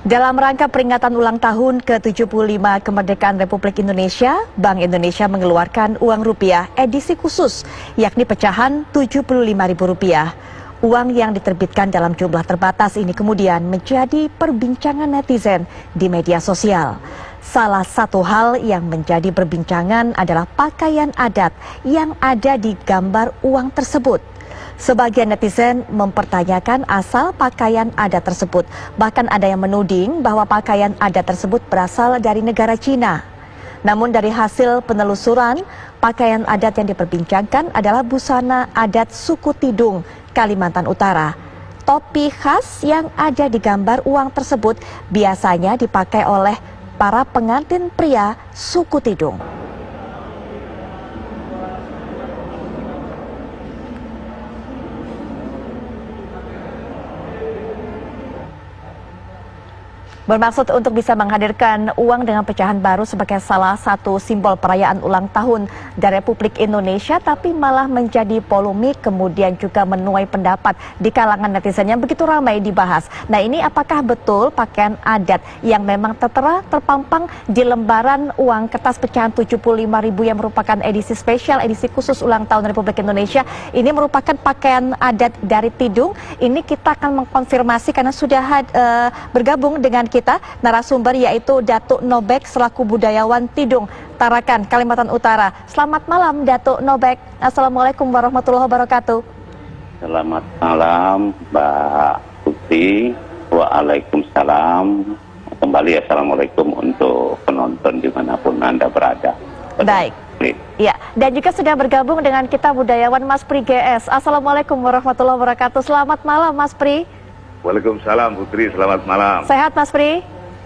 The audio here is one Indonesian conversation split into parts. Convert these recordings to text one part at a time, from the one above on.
Dalam rangka peringatan ulang tahun ke-75 kemerdekaan Republik Indonesia, Bank Indonesia mengeluarkan uang rupiah edisi khusus, yakni pecahan Rp75.000. Uang yang diterbitkan dalam jumlah terbatas ini kemudian menjadi perbincangan netizen di media sosial. Salah satu hal yang menjadi perbincangan adalah pakaian adat yang ada di gambar uang tersebut. Sebagian netizen mempertanyakan asal pakaian adat tersebut. Bahkan ada yang menuding bahwa pakaian adat tersebut berasal dari negara Cina. Namun dari hasil penelusuran, pakaian adat yang diperbincangkan adalah busana adat suku Tidung, Kalimantan Utara. Topi khas yang ada di gambar uang tersebut biasanya dipakai oleh para pengantin pria suku Tidung. Bermaksud untuk bisa menghadirkan uang dengan pecahan baru sebagai salah satu simbol perayaan ulang tahun dari Republik Indonesia, tapi malah menjadi polemik, kemudian juga menuai pendapat di kalangan netizen yang begitu ramai dibahas. Nah, ini apakah betul pakaian adat yang memang tertera terpampang di lembaran uang kertas pecahan Rp75.000 yang merupakan edisi spesial, edisi khusus ulang tahun Republik Indonesia, ini merupakan pakaian adat dari Tidung? Ini kita akan mengkonfirmasi karena sudah bergabung dengan kita narasumber, yaitu Datuk Nobek selaku budayawan Tidung, Tarakan, Kalimantan Utara. Selamat malam Datuk Nobek. Assalamualaikum warahmatullahi wabarakatuh. Selamat malam Mbak Putri. Waalaikumsalam. Kembali assalamualaikum untuk penonton dimanapun Anda berada. Baik. Ya, dan juga sudah bergabung dengan kita budayawan Mas Pri GS. Assalamualaikum warahmatullahi wabarakatuh. Selamat malam Mas Pri. Waalaikumsalam Putri, selamat malam. Sehat Mas Pri?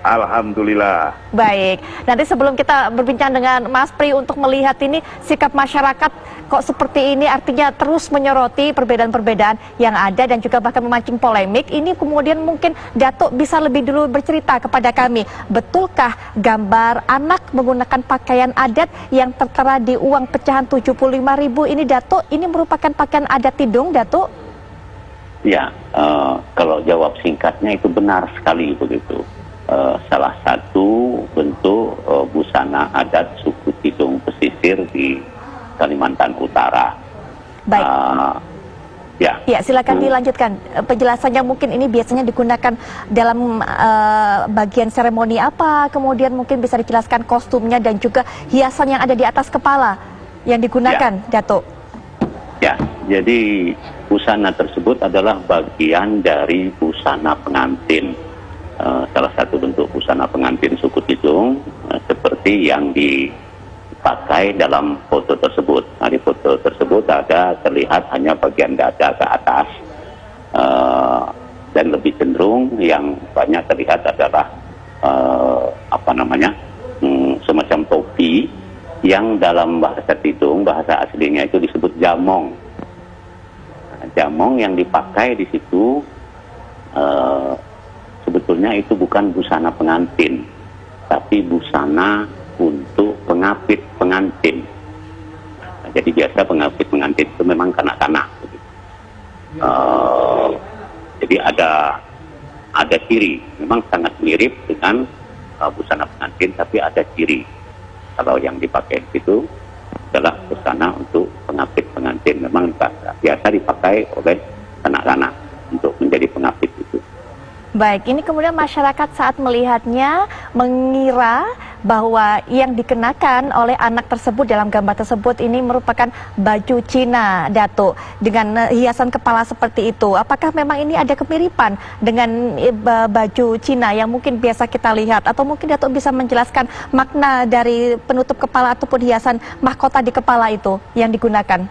Alhamdulillah. Baik, nanti sebelum kita berbincang dengan Mas Pri untuk melihat ini sikap masyarakat kok seperti ini, artinya terus menyoroti perbedaan-perbedaan yang ada dan juga bahkan memancing polemik, ini kemudian mungkin Datuk bisa lebih dulu bercerita kepada kami, betulkah gambar anak menggunakan pakaian adat yang tertera di uang pecahan Rp75.000 ini, Datuk, ini merupakan pakaian adat Tidung, Datuk? Ya, kalau jawab singkatnya itu benar sekali begitu. Salah satu bentuk busana adat suku Tidung pesisir di Kalimantan Utara. Baik. Ya, silakan dilanjutkan penjelasannya. Mungkin ini biasanya digunakan dalam bagian seremoni apa, kemudian mungkin bisa dijelaskan kostumnya dan juga hiasan yang ada di atas kepala yang digunakan, Datuk. Ya, jadi busana tersebut adalah bagian dari busana pengantin. Salah satu bentuk busana pengantin suku Tidung, seperti yang dipakai dalam foto tersebut. Nah, di foto tersebut terlihat hanya bagian dada ke atas, dan lebih cenderung yang banyak terlihat adalah semacam topi yang dalam bahasa Tidung, bahasa aslinya itu disebut jamong. Jamong yang dipakai di situ sebetulnya itu bukan busana pengantin, tapi busana untuk pengapit pengantin. Nah, jadi biasa pengapit pengantin itu memang kanak-kanak. Jadi ada ciri, memang sangat mirip dengan busana pengantin, tapi ada ciri. Kalau yang dipakai itu adalah busana untuk pengapit pengantin, memang biasa dipakai oleh anak-anak untuk menjadi pengapit itu. Baik, ini kemudian masyarakat saat melihatnya mengira bahwa yang dikenakan oleh anak tersebut dalam gambar tersebut ini merupakan baju Cina, Datuk, dengan hiasan kepala seperti itu. Apakah memang ini ada kemiripan dengan baju Cina yang mungkin biasa kita lihat? Atau mungkin Datuk bisa menjelaskan makna dari penutup kepala ataupun hiasan mahkota di kepala itu yang digunakan?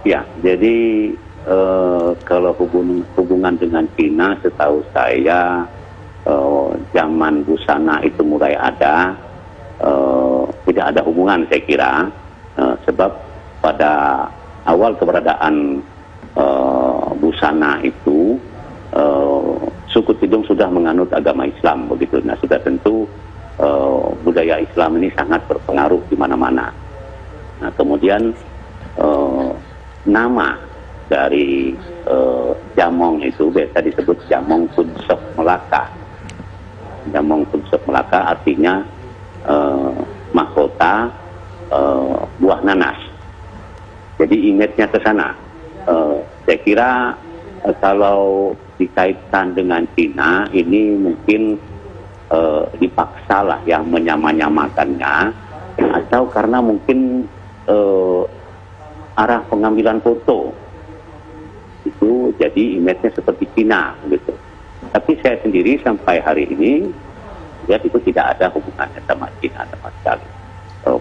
Ya, jadi kalau hubungan dengan Cina, setahu saya zaman busana itu mulai ada, tidak ada hubungan saya kira, sebab pada awal keberadaan busana itu suku Tidung sudah menganut agama Islam begitu. Nah, sudah tentu budaya Islam ini sangat berpengaruh di mana-mana. Nah, kemudian nama dari jamong itu biasa disebut jamong Punsok Melaka. Jamong Tumsek Melaka artinya mahkota buah nanas. Jadi image-nya ke sana. Saya kira kalau dikaitkan dengan Cina ini mungkin dipaksa lah yang menyamakannya, atau karena mungkin arah pengambilan foto itu jadi image-nya seperti Cina gitu. Tapi saya sendiri sampai hari ini lihat itu tidak ada hubungannya sama Cina sama sekali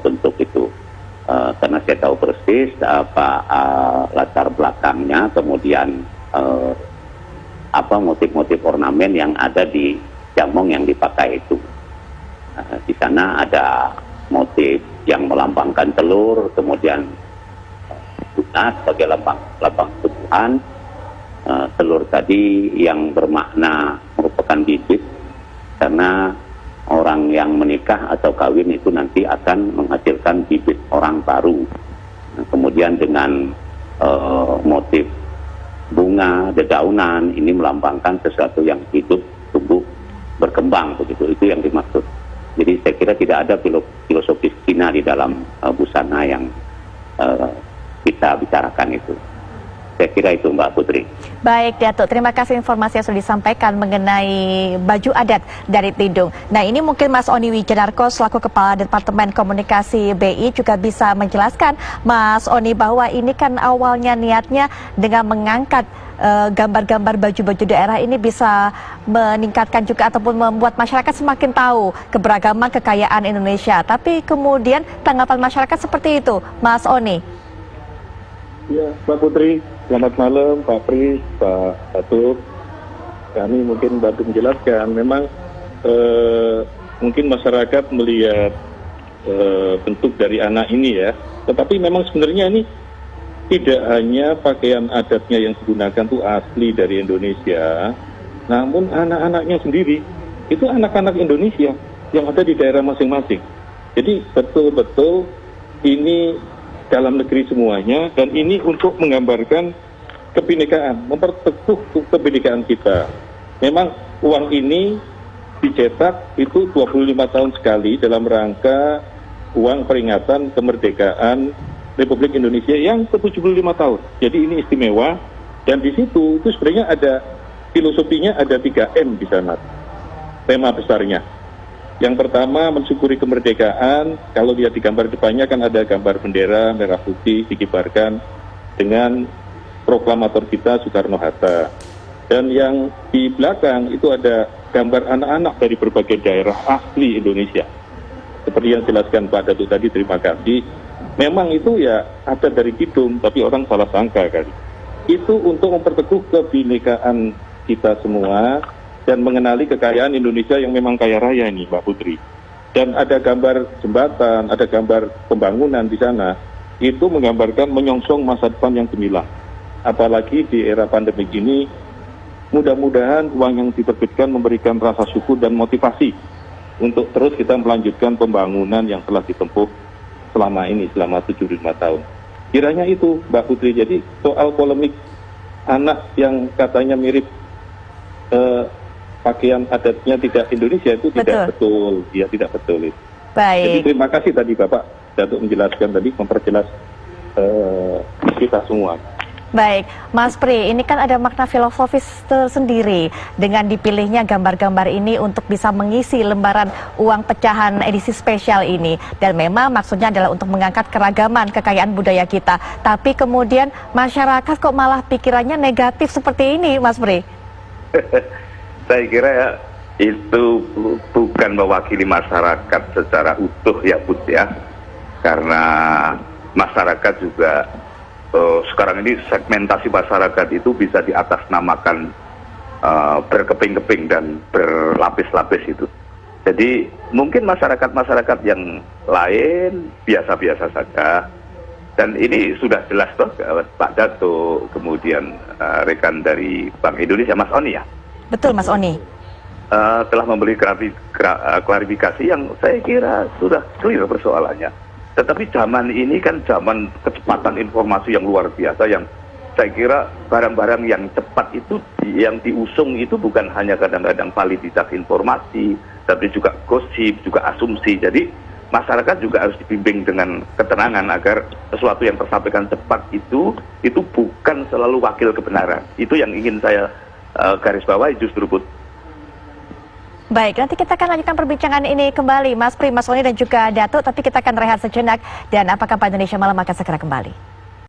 bentuk itu. Karena saya tahu persis apa latar belakangnya, kemudian apa motif-motif ornamen yang ada di jamong yang dipakai itu. Di sana ada motif yang melambangkan telur, kemudian bunga sebagai lambang tumbuhan. Telur tadi yang bermakna merupakan bibit, karena orang yang menikah atau kawin itu nanti akan menghasilkan bibit orang baru. Kemudian dengan motif bunga, dedaunan, ini melambangkan sesuatu yang hidup, tumbuh, berkembang, begitu. Itu yang dimaksud. Jadi saya kira tidak ada filosofis Cina di dalam busana yang kita bicarakan itu. Saya kira itu Mbak Putri. Baik, Datuk. Terima kasih informasi yang sudah disampaikan mengenai baju adat dari Tidung. Nah, ini mungkin Mas Oni Wijanarko selaku Kepala Departemen Komunikasi BI juga bisa menjelaskan, Mas Oni, bahwa ini kan awalnya niatnya dengan mengangkat gambar-gambar baju-baju daerah ini bisa meningkatkan juga ataupun membuat masyarakat semakin tahu keberagaman kekayaan Indonesia. Tapi kemudian tanggapan masyarakat seperti itu, Mas Oni. Ya, Mbak Putri, selamat malam, Pak Pris, Pak Datuk. Kami mungkin bantu menjelaskan, memang mungkin masyarakat melihat bentuk dari anak ini ya, tetapi memang sebenarnya ini tidak hanya pakaian adatnya yang digunakan itu asli dari Indonesia, namun anak-anaknya sendiri, itu anak-anak Indonesia yang ada di daerah masing-masing. Jadi betul-betul ini dalam negeri semuanya, dan ini untuk menggambarkan kebinekaan, memperteguh kebinekaan kita. Memang uang ini dicetak itu 25 tahun sekali dalam rangka uang peringatan kemerdekaan Republik Indonesia yang ke-75 tahun. Jadi ini istimewa, dan di situ itu sebenarnya ada filosofinya, ada 3M di sana. Tema besarnya. Yang pertama, mensyukuri kemerdekaan. Kalau lihat di gambar depannya kan ada gambar bendera merah putih dikibarkan dengan proklamator kita Soekarno-Hatta. Dan yang di belakang itu ada gambar anak-anak dari berbagai daerah asli Indonesia. Seperti yang dijelaskan Pak Datuk tadi, terima kasih. Memang itu ya ada dari Kidung, tapi orang salah sangka kali. Itu untuk memperteguh kebinekaan kita semua dan mengenali kekayaan Indonesia yang memang kaya raya ini, Mbak Putri. Dan ada gambar jembatan, ada gambar pembangunan di sana, itu menggambarkan menyongsong masa depan yang gemilang. Apalagi di era pandemi ini, mudah-mudahan uang yang diterbitkan memberikan rasa syukur dan motivasi untuk terus kita melanjutkan pembangunan yang telah ditempuh selama ini, selama 75 tahun. Kiranya itu, Mbak Putri. Jadi soal polemik anak yang katanya mirip pakaian adatnya tidak Indonesia itu tidak betul. Ya, tidak betul itu. Baik. Jadi terima kasih tadi Bapak Datuk menjelaskan tadi, memperjelas kita semua. Baik, Mas Pri, ini kan ada makna filosofis tersendiri dengan dipilihnya gambar-gambar ini untuk bisa mengisi lembaran uang pecahan edisi spesial ini. Dan memang maksudnya adalah untuk mengangkat keragaman kekayaan budaya kita. Tapi kemudian masyarakat kok malah pikirannya negatif seperti ini, Mas Pri? Saya kira ya, itu bukan mewakili masyarakat secara utuh ya Bud ya. Karena masyarakat juga sekarang ini segmentasi masyarakat itu bisa diatasnamakan berkeping-keping dan berlapis-lapis itu. Jadi mungkin masyarakat-masyarakat yang lain biasa-biasa saja. Dan ini sudah jelas toh Pak Datuk, kemudian rekan dari Bank Indonesia, Mas Oni ya? Betul, Mas Oni. Telah memberi klarifikasi yang saya kira sudah clear persoalannya. Tetapi zaman ini kan zaman kecepatan informasi yang luar biasa, yang saya kira barang-barang yang cepat itu yang diusung itu bukan hanya kadang-kadang validitas informasi, tapi juga gosip, juga asumsi. Jadi masyarakat juga harus dibimbing dengan ketenangan agar sesuatu yang tersampaikan cepat itu bukan selalu wakil kebenaran. Itu yang ingin saya garis bawahi justru, Put. Baik, nanti kita akan lanjutkan perbincangan ini kembali, Mas Pri, Mas Oni dan juga Datuk, tapi kita akan rehat sejenak dan apakah Pak Indonesia Malam akan segera kembali.